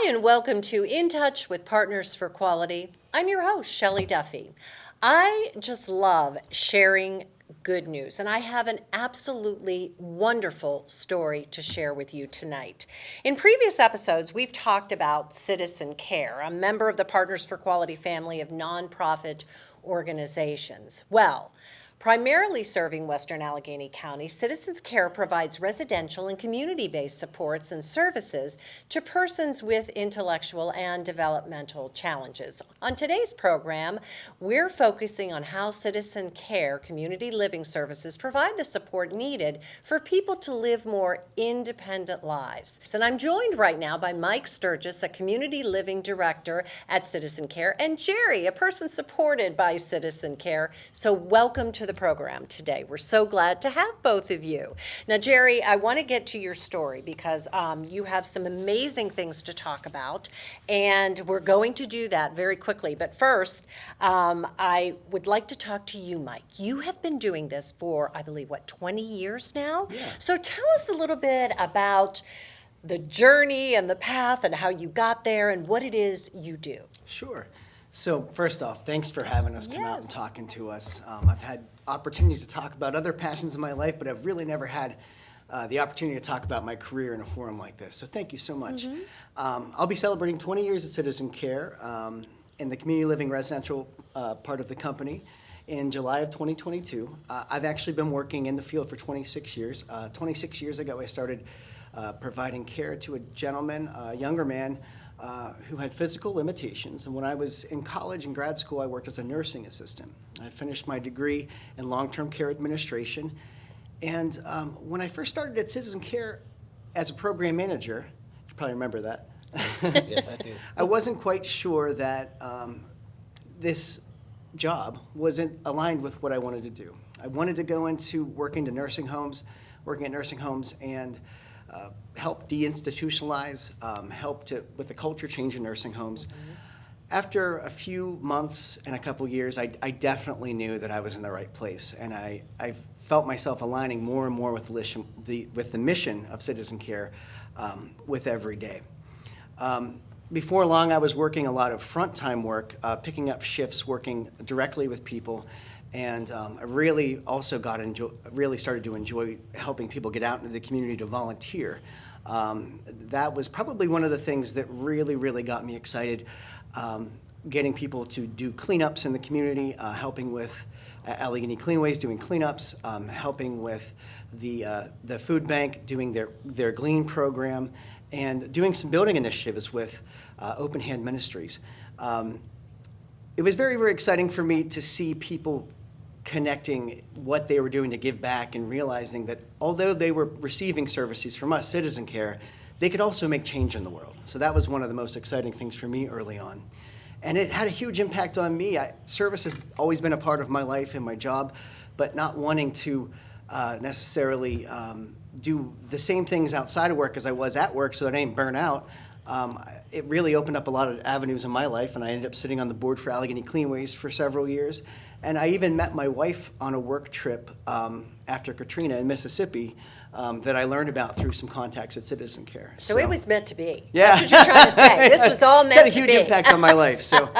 And welcome to In Touch with Partners for Quality. I'm your host, Shelley Duffy. I just love sharing good news, and I have an absolutely wonderful story to share with you tonight. In previous episodes, we've talked about Citizen Care, a member of the Partners for Quality family of nonprofit organizations. Well, primarily serving Western Allegheny County, Citizens Care provides residential and community-based supports and services to persons with intellectual and developmental challenges. On today's program, we're focusing on how Citizen Care community living services provide the support needed for people to live more independent lives. And I'm joined right now by Mike Sturgis, a community living director at Citizen Care, and Jerry, a person supported by Citizen Care. So welcome to the program today. We're so glad to have both of you. Now, Jerry, I want to get to your story because you have some amazing things to talk about, and we're going to do that very quickly. But first, I would like to talk to you, Mike. You have been doing this for, I believe, 20 years now? Yeah. So tell us a little bit about the journey and the path and how you got there and what it is you do. Sure. So first off, thanks for having us come out and Yes. talking to us. I've had opportunities to talk about other passions in my life, but I've really never had the opportunity to talk about my career in a forum like this. So thank you so much. I'll be celebrating 20 years at Citizen Care in the community living residential part of the company in July of 2022. I've actually been working in the field for 26 years. 26 years ago, I started providing care to a gentleman, a younger man, who had physical limitations. And when I was in college and grad school, I worked as a nursing assistant. I finished my degree in long-term care administration. And when I first started at Citizen Care as a program manager, you probably remember that. Yes, I do. I wasn't quite sure that this job wasn't aligned with what I wanted to do. I wanted to go into working at nursing homes and help deinstitutionalize, help with the culture change in nursing homes. After a few months and a couple years, I definitely knew that I was in the right place, and I felt myself aligning more and more with the mission of Citizen Care with every day. Before long, I was working a lot of front-time work, picking up shifts, working directly with people. And I really also really started to enjoy helping people get out into the community to volunteer. That was probably one of the things that really, really got me excited, getting people to do cleanups in the community, helping with Allegheny Cleanways doing cleanups, helping with the food bank doing their Glean program, and doing some building initiatives with Open Hand Ministries. It was very, very exciting for me to see people connecting what they were doing to give back and realizing that although they were receiving services from us, Citizen Care, they could also make change in the world. So that was one of the most exciting things for me early on. And it had a huge impact on me. Service has always been a part of my life and my job, but not wanting to necessarily do the same things outside of work as I was at work so that I didn't burn out. It really opened up a lot of avenues in my life, and I ended up sitting on the board for Allegheny Cleanways for several years. And I even met my wife on a work trip after Katrina in Mississippi that I learned about through some contacts at Citizen Care. So it was meant to be. Yeah. That's what you're trying to say. This was all meant to be. It's had a huge impact on my life. So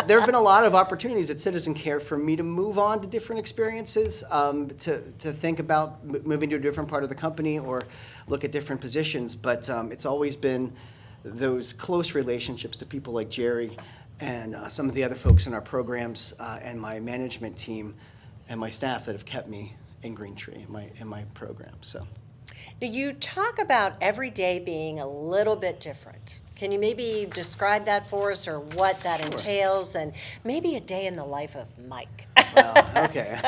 there have been a lot of opportunities at Citizen Care for me to move on to different experiences, to think about moving to a different part of the company or look at different positions. But it's always been those close relationships to people like Jerry and some of the other folks in our programs and my management team and my staff that have kept me in Green Tree in my program. So Now, you talk about every day being a little bit different. Can you maybe describe that for us, or what that entails, and maybe a day in the life of Mike? Well, okay.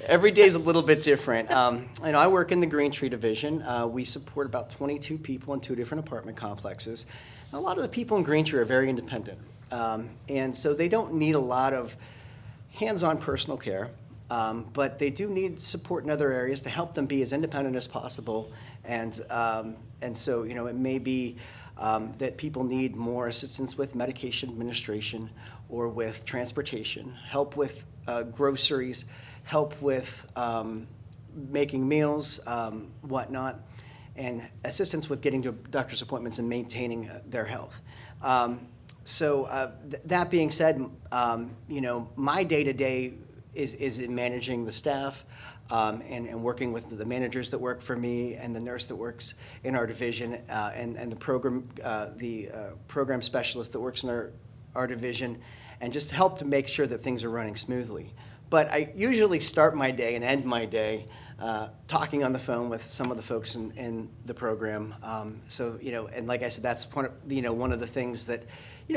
Every day is a little bit different. I work in the Green Tree division. We support about 22 people in 2 different apartment complexes. A lot of the people in Green Tree are very independent, and so they don't need a lot of hands-on personal care, but they do need support in other areas to help them be as independent as possible. And so, it may be that people need more assistance with medication administration or with transportation, help with groceries, help with making meals, whatnot. and assistance with getting to doctor's appointments and maintaining their health. That being said, my day-to-day is in managing the staff and working with the managers that work for me and the nurse that works in our division and the program specialist that works in our division, and just help to make sure that things are running smoothly. But I usually start my day and end my day talking on the phone with some of the folks in the program. And like I said, that's one of the things that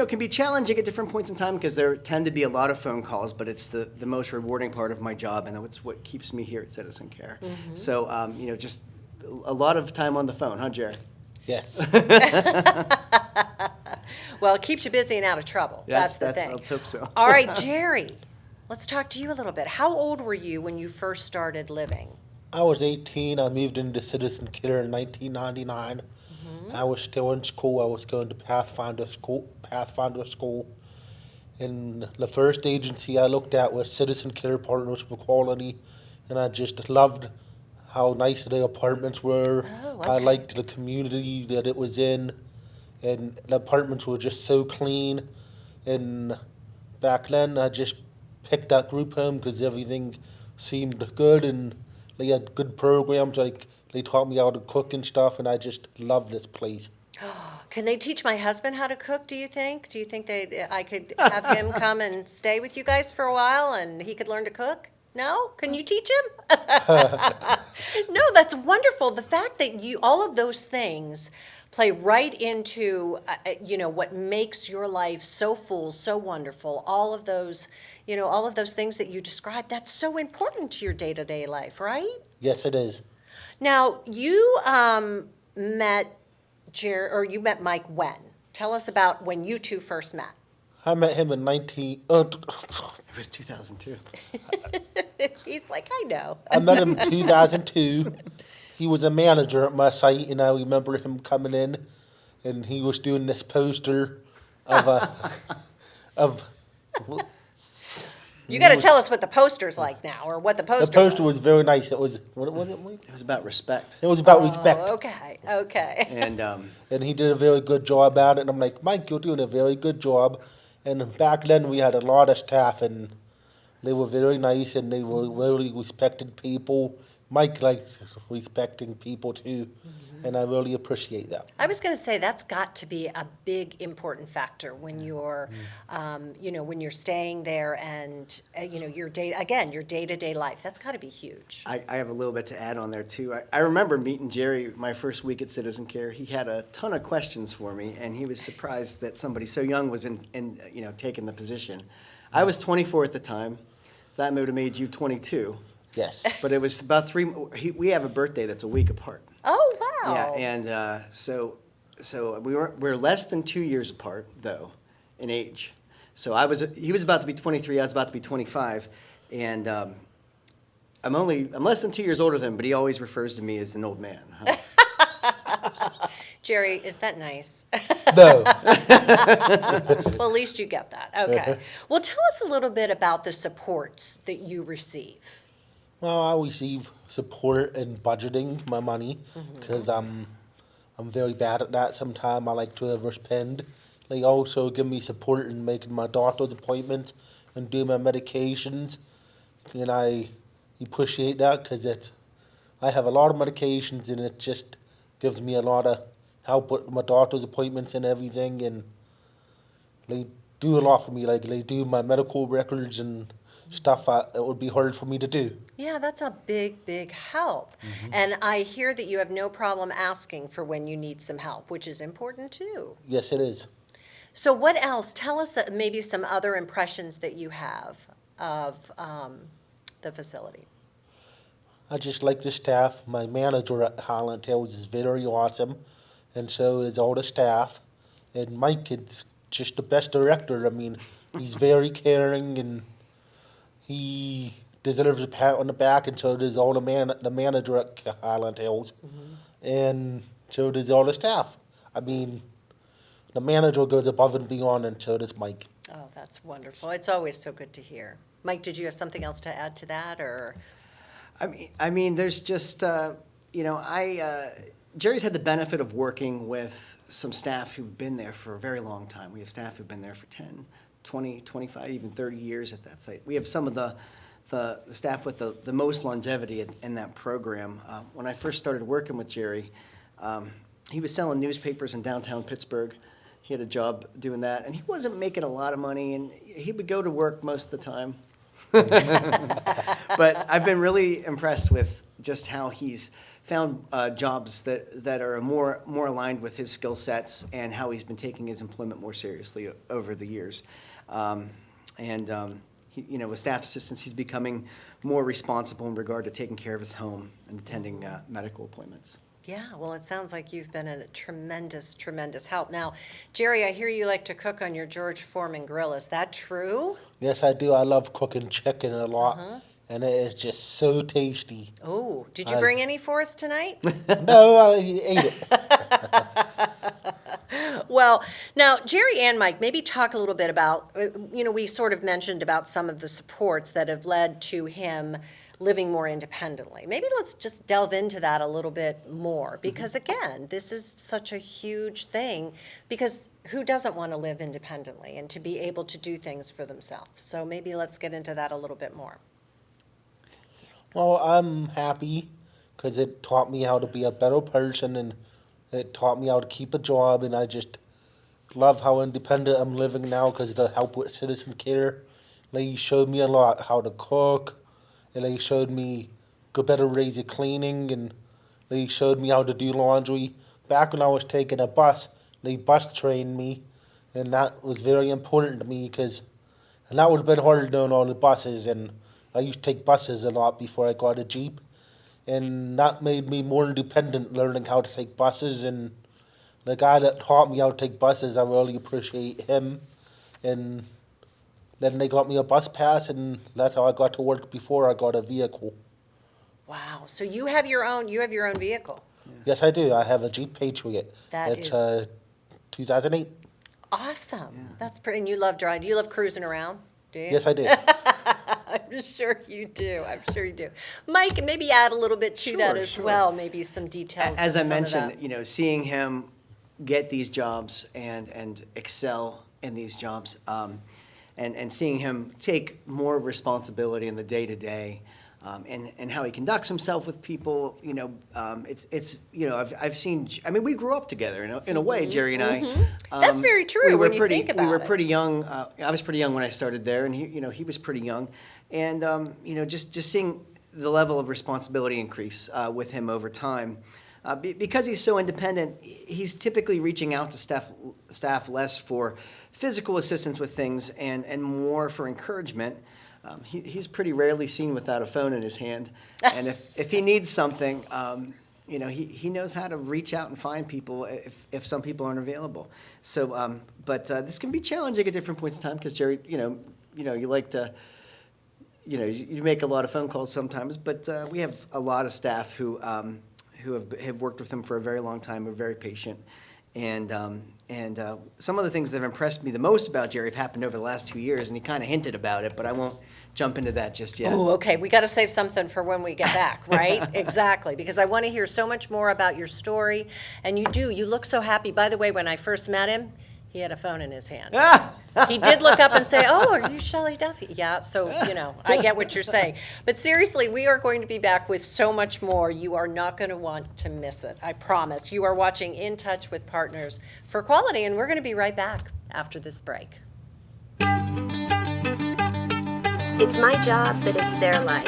can be challenging at different points in time, because there tend to be a lot of phone calls, but it's the most rewarding part of my job, and it's what keeps me here at Citizen Care. Mm-hmm. So, just a lot of time on the phone, huh, Jerry? Yes. Well, it keeps you busy and out of trouble. That's the thing. Let's hope so. All right, Jerry, let's talk to you a little bit. How old were you when you first started living? I was 18. I moved into Citizen Care in 1999. Mm-hmm. I was still in school. I was going to Pathfinder School. And the first agency I looked at was Citizen Care Partners for Quality, and I just loved how nice the apartments were. Oh, okay. I liked the community that it was in, and the apartments were just so clean. And back then, I just picked that group home because everything seemed good, and they had good programs. Like, they taught me how to cook and stuff, and I just loved this place. Can they teach my husband how to cook, do you think? Do you think I could have him come and stay with you guys for a while and he could learn to cook? No? Can you teach him? No, that's wonderful. The fact that all of those things play right into, what makes your life so full, so wonderful. All of those things that you described, that's so important to your day-to-day life, right? Yes, it is. Now, you met you met Mike when? Tell us about when you two first met. I met him in It was 2002. He's like, I know. I met him in 2002. He was a manager at my site, and I remember him coming in, and he was doing this poster of You got to tell us what the poster's like now, or what the poster The poster was very nice. It was, what was it, Mike? It was about respect. It was about respect. Okay. And he did a very good job at it, and I'm like, Mike, you're doing a very good job. And back then we had a lot of staff, and they were very nice, and they were really respected people. Mike likes respecting people too, and I really appreciate that. I was going to say that's got to be a big important factor when you're, when you're staying there, and your day-to-day life. That's got to be huge. I have a little bit to add on there too. I remember meeting Jerry my first week at Citizen Care. He had a ton of questions for me, and he was surprised that somebody so young was taking the position. I was 24 at the time, so that would have made you 22. Yes. But it was about we have a birthday that's a week apart. Oh, wow. Yeah, and so we're less than 2 years apart though, in age. So he was about to be 23, I was about to be 25, and I'm less than 2 years older than him, but he always refers to me as an old man. Huh? Jerry, is that nice? No. Well, at least you get that. Okay. Well, tell us a little bit about the supports that you receive. Well, I receive support in budgeting my money because I'm very bad at that. Sometimes I like to overspend. They also give me support in making my doctor's appointments and do my medications, and I appreciate that because I have a lot of medications, and it just gives me a lot of help with my doctor's appointments and everything, and they do a lot for me. Like, they do my medical records and stuff it would be hard for me to do. Yeah, that's a big, big help. And I hear that you have no problem asking for when you need some help, which is important too. Yes, it is. So what else? Tell us maybe some other impressions that you have of the facility. I just like the staff. My manager at Highland Hills is very awesome, and so is all the staff. And Mike is just the best director. I mean, he's very caring, and he deserves a pat on the back, and so does all the manager at Highland Hills, and so does all the staff. I mean, the manager goes above and beyond, and so does Mike. Oh, that's wonderful. It's always so good to hear. Mike, did you have something else to add to that, or? I mean, there's just Jerry's had the benefit of working with some staff who've been there for a very long time. We have staff who've been there for 10, 20, 25, even 30 years at that site. We have some of the staff with the most longevity in that program. When I first started working with Jerry, he was selling newspapers in downtown Pittsburgh. He had a job doing that, and he wasn't making a lot of money, and he would go to work most of the time. But I've been really impressed with just how he's found jobs that are more aligned with his skill sets, and how he's been taking his employment more seriously over the years. He, with staff assistance, he's becoming more responsible in regard to taking care of his home and attending medical appointments. Yeah, well, it sounds like you've been a tremendous, tremendous help. Now, Jerry, I hear you like to cook on your George Foreman grill. Is that true? Yes, I do. I love cooking chicken a lot, and it is just so tasty. Oh, did you bring any for us tonight? No, I ate it. Well, now, Jerry and Mike, maybe talk a little bit about, we sort of mentioned about some of the supports that have led to him living more independently. Maybe let's just delve into that a little bit more, because again, this is such a huge thing, because who doesn't want to live independently and to be able to do things for themselves? So maybe let's get into that a little bit more. Well, I'm happy because it taught me how to be a better person, and it taught me how to keep a job, and I just love how independent I'm living now because of the help with citizen care. They showed me a lot how to cook, and they showed me good better ways of cleaning, and they showed me how to do laundry. Back when I was taking a bus, they bus trained me, and that was very important to me and that would have been harder doing all the buses, and I used to take buses a lot before I got a Jeep, and that made me more independent learning how to take buses, and the guy that taught me how to take buses, I really appreciate him, and then they got me a bus pass, and that's how I got to work before I got a vehicle. Wow, so you have your own vehicle. Yes, I do. I have a Jeep Patriot. That it's is 2008. Awesome. That's pretty, and you love driving. You love cruising around, do you? Yes, I do. I'm sure you do. I'm sure you do. Mike, maybe add a little bit to that as Sure. well, maybe some details. As of I some of that. mentioned, seeing him get these jobs and excel in these jobs, and seeing him take more responsibility in the day-to-day, and how he conducts himself with people, I've seen, we grew up together in a way, Jerry and I. That's very true when you think about We were it. pretty young. I was pretty young when I started there, and he was pretty young. And, just seeing the level of responsibility increase with him over time. Because he's so independent, he's typically reaching out to staff less for physical assistance with things and more for encouragement. He's pretty rarely seen without a phone in his hand, and if he needs something, he knows how to reach out and find people if some people aren't available. So, but this can be challenging at different points in time because Jerry, you like to. You make a lot of phone calls sometimes, but we have a lot of staff who have worked with him for a very long time, are very patient. And some of the things that have impressed me the most about Jerry have happened over the last 2 years, and he kind of hinted about it, but I won't jump into that just yet. Oh, okay. We got to save something for when we get back, right? Exactly. Because I want to hear so much more about your story. And you do. You look so happy. By the way, when I first met him, he had a phone in his hand. He did look up and say, "Oh, are you Shelley Duffy?" Yeah, so, I get what you're saying. But seriously, we are going to be back with so much more. You are not going to want to miss it. I promise. You are watching In Touch with Partners for Quality, and we're going to be right back after this break. It's my job, but it's their life.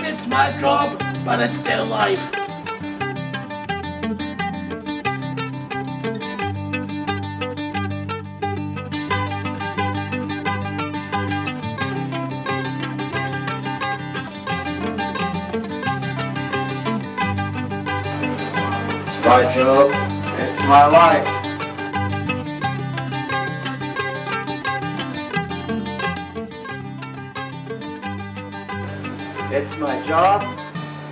It's my job, but it's their life. It's my job, it's my life. It's my job.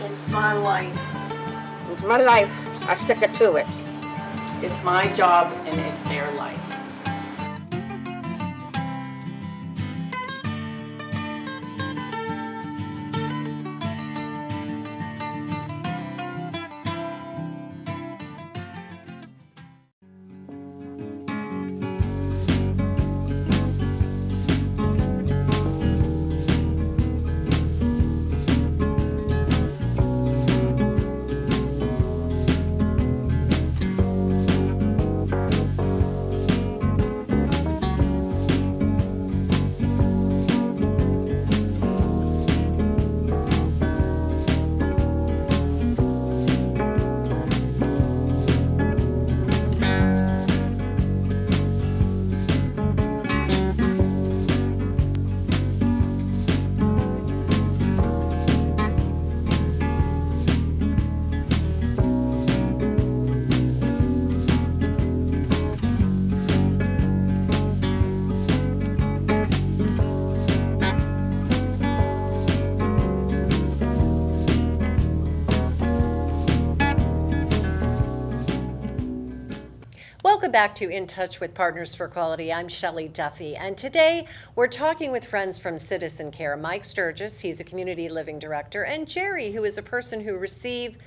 It's my life. It's my life. I stick it to it. It's my job and it's their life. Welcome back to In Touch with Partners for Quality. I'm Shelley Duffy, and today we're talking with friends from Citizen Care. Mike Sturgis, he's a community living director, and Jerry, who is a person who receives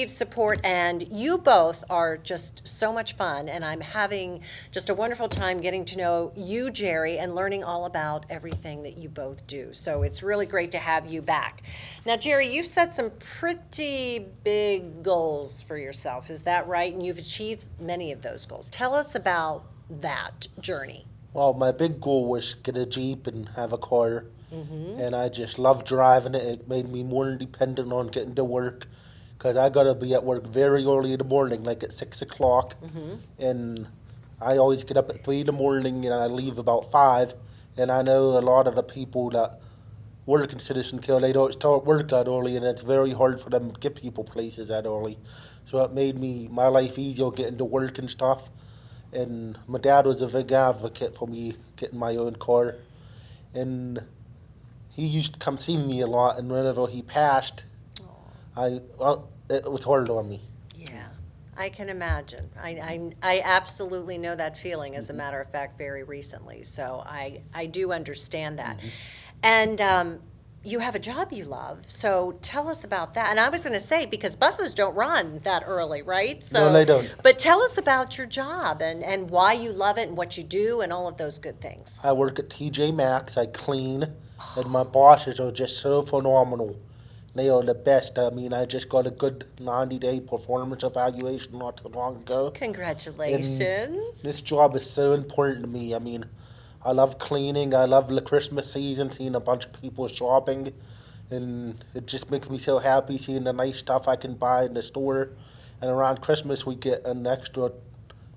support, and you both are just so much fun, and I'm having just a wonderful time getting to know you, Jerry, and learning all about everything that you both do. So it's really great to have you back. Now, Jerry, you've set some pretty big goals for yourself, is that right? And you've achieved many of those goals. Tell us about that journey. Well, my big goal was get a Jeep and have a car, and I just love driving it. It made me more independent on getting to work, because I gotta be at work very early in the morning, like at 6 o'clock, and I always get up at 3 in the morning and I leave about 5, and I know a lot of the people that work in Citizen Care, they don't start work that early, and it's very hard for them to get people places that early. So it made my life easier getting to work and stuff. And my dad was a big advocate for me getting my own car. And he used to come see me a lot, and whenever he passed, it was hard on me. Yeah, I can imagine. I absolutely know that feeling, as a matter of fact, very recently. So I do understand that. And you have a job you love, so tell us about that. And I was going to say, because buses don't run that early, right? So, No, they don't. But tell us about your job and why you love it and what you do and all of those good things. I work at TJ Maxx, I clean, and my bosses are just so phenomenal. They are the best. I mean, I just got a good 90-day performance evaluation not too long ago. Congratulations. This job is so important to me. I mean, I love cleaning. I love the Christmas season, seeing a bunch of people shopping. And it just makes me so happy seeing the nice stuff I can buy in the store. And around Christmas, we get an extra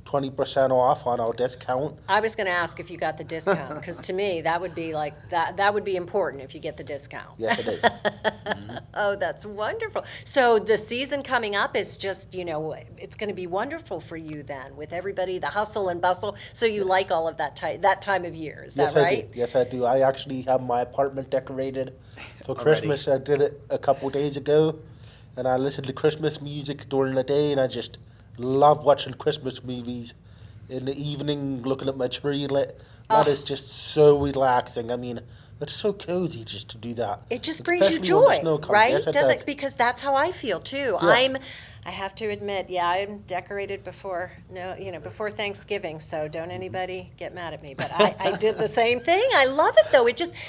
20% off on our discount. I was going to ask if you got the discount, because to me, that would be like, that would be important if you get the discount. Yes, it is. Oh, that's wonderful. So the season coming up is just, it's going to be wonderful for you then, with everybody, the hustle and bustle. So you like all of that time of year, is that Yes, right? I do. Yes, I do. I actually have my apartment decorated for Christmas. I did it a couple days ago, and I listened to Christmas music during the day, and I just love watching Christmas movies in the evening, looking at my tree lit. That is just so relaxing. I mean, it's so cozy just to do that. It just brings you Especially when the joy, snow comes. right? Yes, it Does does. it? Because that's how I feel too. Yes. I have to admit, yeah, I'm decorated before Thanksgiving, so don't anybody get mad at me. But I did the same thing. I love it though.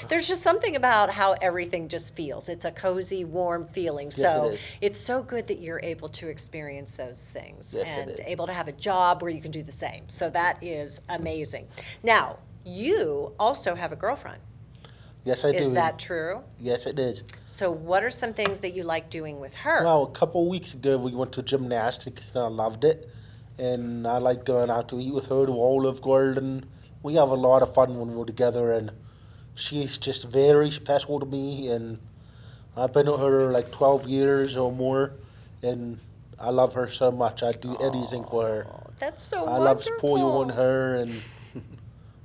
There's just something about how everything just feels. It's a cozy, warm feeling. So it is. it's so good that you're able to experience those things Yes, it and is. able to have a job where you can do the same. So that is amazing. Now, you also have a girlfriend. Yes, I do. Is that true? Yes, it is. So what are some things that you like doing with her? Well, a couple weeks ago, we went to gymnastics, and I loved it. And I like going out to eat with her to Olive Garden. We have a lot of fun when we're together, and she's just very special to me. And I've been with her like 12 years or more, and I love her so much. I'd do anything for her. That's so I wonderful. love spoiling her, and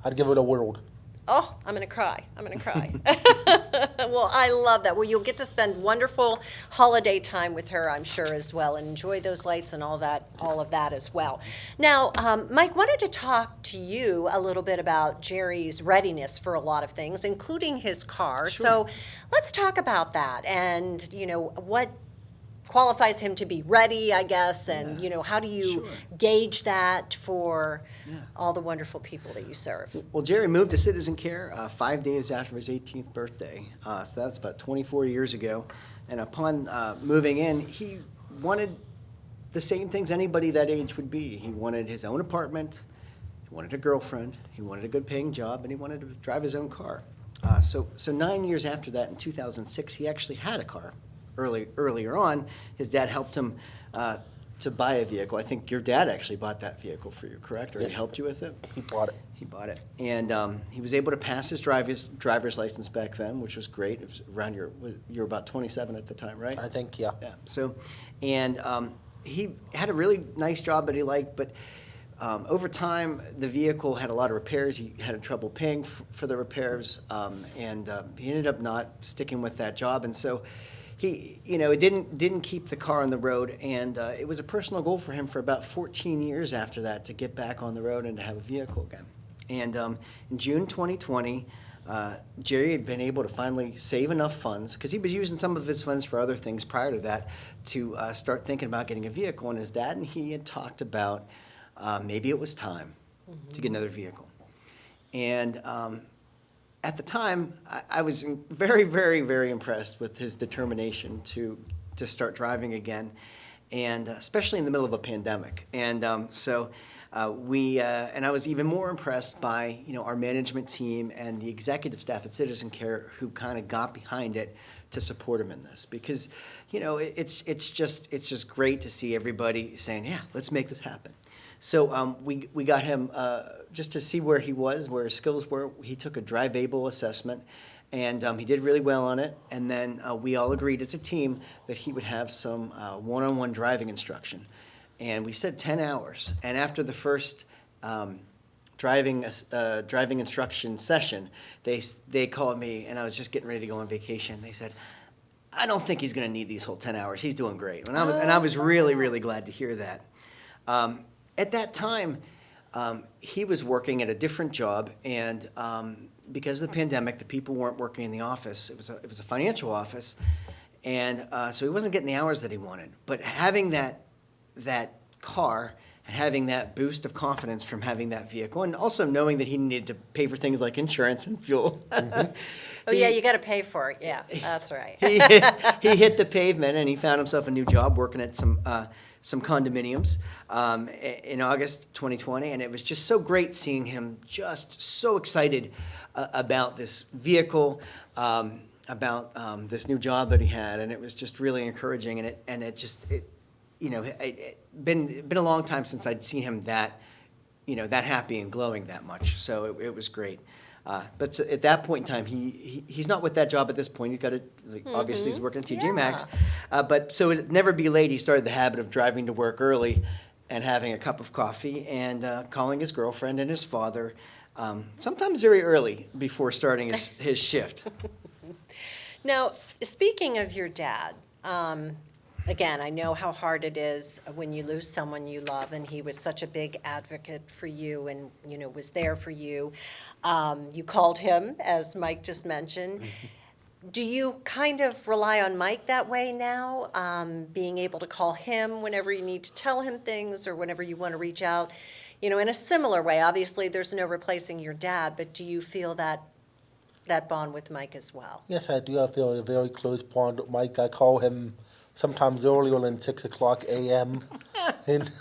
I'd give her the world. Oh, I'm going to cry. Well, I love that. Well, you'll get to spend wonderful holiday time with her, I'm sure, as well, and enjoy those lights and all of that as well. Now, Mike, wanted to talk to you a little bit about Jerry's readiness for a lot of things, including his car. Sure. So let's talk about that and, what qualifies him to be ready, I guess, and, how do you Sure. gauge that for all the wonderful people that you serve? Well, Jerry moved to Citizen Care 5 days after his 18th birthday. So that's about 24 years ago. And upon moving in, he wanted the same things anybody that age would be. He wanted his own apartment, he wanted a girlfriend, he wanted a good paying job, and he wanted to drive his own car. So 9 years after that, in 2006, he actually had a car. Earlier on, his dad helped him to buy a vehicle. I think your dad actually bought that vehicle for you, correct? Or he Yes. helped you with it? He bought it. He bought it. And he was able to pass his driver's license back then, which was great. It was around you were about 27 at the time, right? I think, yeah. Yeah. So, and he had a really nice job that he liked, but over time, the vehicle had a lot of repairs. He had trouble paying for the repairs, and he ended up not sticking with that job. And so it didn't keep the car on the road, and it was a personal goal for him for about 14 years after that to get back on the road and to have a vehicle again. And in June 2020, Jerry had been able to finally save enough funds, because he was using some of his funds for other things prior to that, to start thinking about getting a vehicle. And his dad and he had talked about maybe it was time to get another vehicle. And at the time, I was very, very, very impressed with his determination to start driving again, and especially in the middle of a pandemic. And and I was even more impressed by our management team and the executive staff at Citizen Care, who kind of got behind it to support him in this, because it's just great to see everybody saying, yeah, let's make this happen. So we got him just to see where he was, where his skills were. He took a drive-able assessment, and he did really well on it. And then we all agreed as a team that he would have some one-on-one driving instruction. And we said 10 hours. And after the first driving instruction session, they called me, and I was just getting ready to go on vacation. They said, I don't think he's going to need these whole 10 hours. He's doing great. And I was really, really glad to hear that. At that time, he was working at a different job, and because of the pandemic, the people weren't working in the office. It was a financial office, and so he wasn't getting the hours that he wanted. But having that car and having that boost of confidence from having that vehicle, and also knowing that he needed to pay for things like insurance and fuel. Oh, yeah, you got to pay for it. Yeah, that's right. he hit the pavement, and he found himself a new job working at some condominiums in August 2020, and it was just so great seeing him just so excited about this vehicle, about this new job that he had, and it was just really encouraging. And it been a long time since I'd seen him that happy and glowing that much. So it was great. But at that point in time, he's not with that job at this point. He's got it. Obviously, he's working at TJ Maxx. But so it'd never be late. He started the habit of driving to work early, and having a cup of coffee, and calling his girlfriend and his father, sometimes very early before starting his shift. Now, speaking of your dad, again, I know how hard it is when you lose someone you love, and he was such a big advocate for you and, was there for you. You called him, as Mike just mentioned. Do you kind of rely on Mike that way now, being able to call him whenever you need to tell him things or whenever you want to reach out? In a similar way, obviously there's no replacing your dad, but do you feel that bond with Mike as well? Yes, I do. I feel a very close bond with Mike. I call him sometimes earlier than 6:00 a.m. and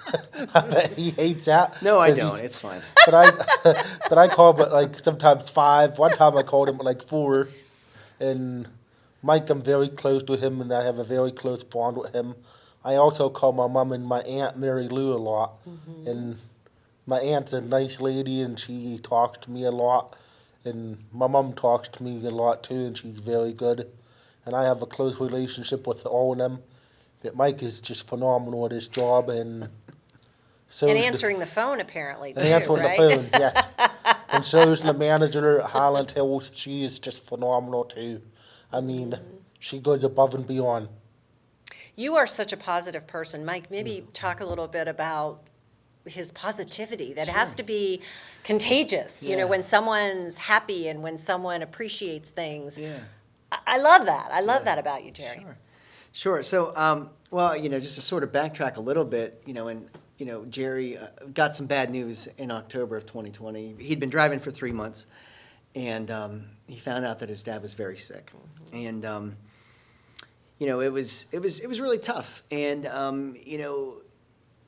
I bet he hates that. No, I don't. It's fine. But I call him at like sometimes 5. One time I called him at like 4. And Mike, I'm very close to him, and I have a very close bond with him. I also call my mom and my aunt Mary Lou a lot. And my aunt's a nice lady, and she talks to me a lot. And my mom talks to me a lot too, and she's very good. And I have a close relationship with all of them. But Mike is just phenomenal at his job, and so And answering the phone, apparently, too, and answering right? the phone, yes. And so is the manager at Highland Hills. She is just phenomenal too. I mean, she goes above and beyond. You are such a positive person. Mike, maybe talk a little bit about his positivity. That has to be contagious, Yeah. when someone's happy and when someone appreciates things. Yeah. I love that. I love that about you, Jerry. Sure. So, just to sort of backtrack a little bit, Jerry got some bad news in October of 2020. He'd been driving for 3 months, and he found out that his dad was very sick, and it was really tough. And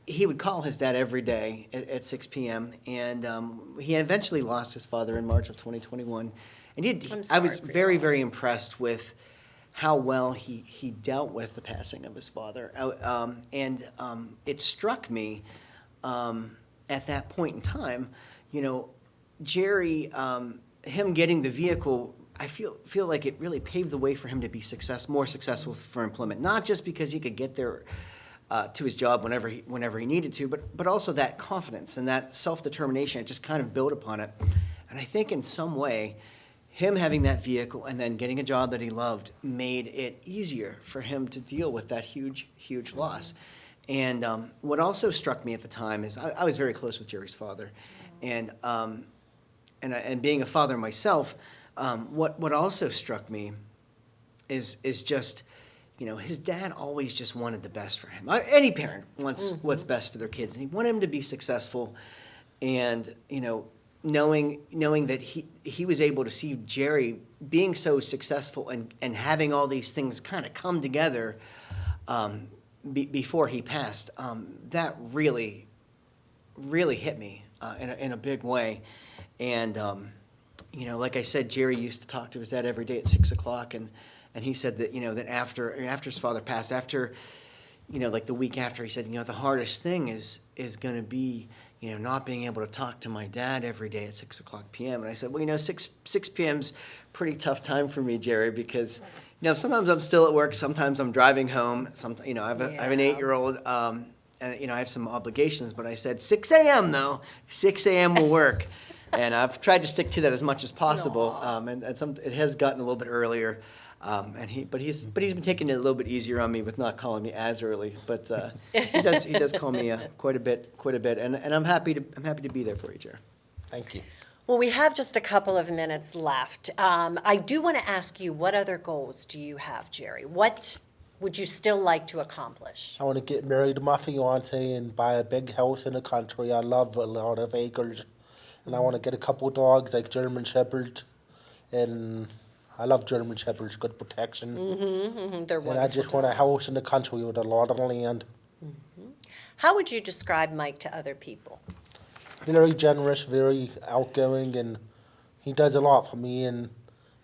he would call his dad every day at 6 p.m. And he eventually lost his father in March of 2021. And I was very, very impressed with how well he dealt with the passing of his father. And it struck me at that point in time, Jerry, him getting the vehicle, I feel like it really paved the way for him to be more successful for employment. Not just because he could get there to his job whenever he needed to, but also that confidence and that self-determination. It just kind of built upon it. And I think in some way, him having that vehicle and then getting a job that he loved made it easier for him to deal with that huge loss. And what also struck me at the time is I was very close with Jerry's father, and being a father myself, what also struck me is just, his dad always just wanted the best for him. Any parent wants what's best for their kids, and he wanted him to be successful. And knowing that he was able to see Jerry being so successful and having all these things kind of come together before he passed, that really hit me in a big way. And like I said, Jerry used to talk to his dad every day at 6 o'clock, and he said that that after his father passed, like the week after, he said, the hardest thing is going to be not being able to talk to my dad every day at 6 o'clock p.m. And I said, well, 6 p.m.'s pretty tough time for me, Jerry, because sometimes I'm still at work, sometimes I'm driving home, I have an 8-year-old, and I have some obligations. But I said 6 a.m. though, 6 a.m. will work. And I've tried to stick to that as much as possible. And it has gotten a little bit earlier. But he's been taking it a little bit easier on me with not calling me as early. But he does call me quite a bit. And I'm happy to be there for you, Jerry. Thank you. Well, we have just a couple of minutes left. I do want to ask you, what other goals do you have, Jerry? What would you still like to accomplish? I want to get married to my fiance and buy a big house in the country. I love a lot of acres. And I want to get a couple of dogs like German Shepherds. And I love German Shepherds, good protection. They're wonderful. And I just want a dogs. house in the country with a lot of land. How would you describe Mike to other people? Very generous, very outgoing, and he does a lot for me, and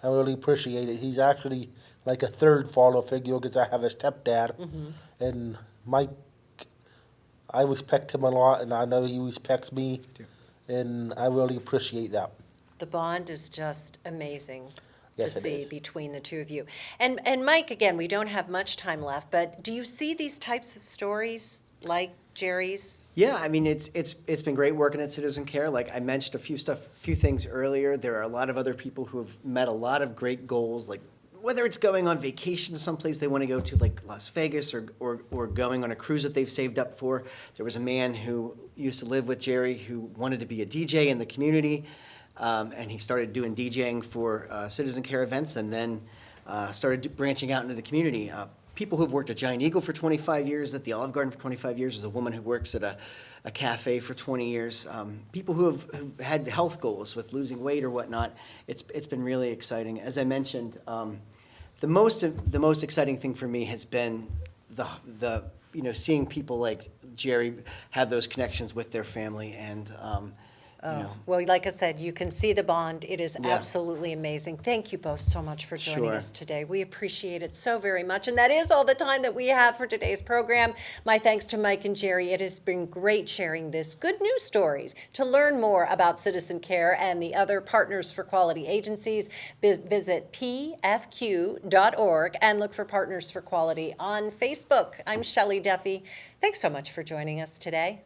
I really appreciate it. He's actually like a third father figure because I have a stepdad, and Mike, I respect him a lot, and I know he respects me, and I really appreciate that. The bond is just amazing Yes, to it see is. between the two of you. And Mike, again, we don't have much time left, but do you see these types of stories like Jerry's? Yeah, I mean, it's been great working at Citizen Care. Like I mentioned a few things earlier. There are a lot of other people who have met a lot of great goals, like whether it's going on vacation to someplace they want to go to, like Las Vegas, or going on a cruise that they've saved up for. There was a man who used to live with Jerry who wanted to be a DJ in the community, and he started doing DJing for Citizen Care events, and then started branching out into the community. People who've worked at Giant Eagle for 25 years, at the Olive Garden for 25 years. There's a woman who works at a cafe for 20 years. People who've had health goals with losing weight or whatnot. It's been really exciting. As I mentioned, the most exciting thing for me has been the seeing people like Jerry have those connections with their family, and Well, like I said, you can see the bond. It is Yeah. absolutely amazing. Thank you both so much for joining Sure. us today. We appreciate it so very much. And that is all the time that we have for today's program. My thanks to Mike and Jerry. It has been great sharing this good news stories. To learn more about Citizen Care and the other Partners for Quality agencies, visit pfq.org and look for Partners for Quality on Facebook. I'm Shelley Duffy. Thanks so much for joining us today.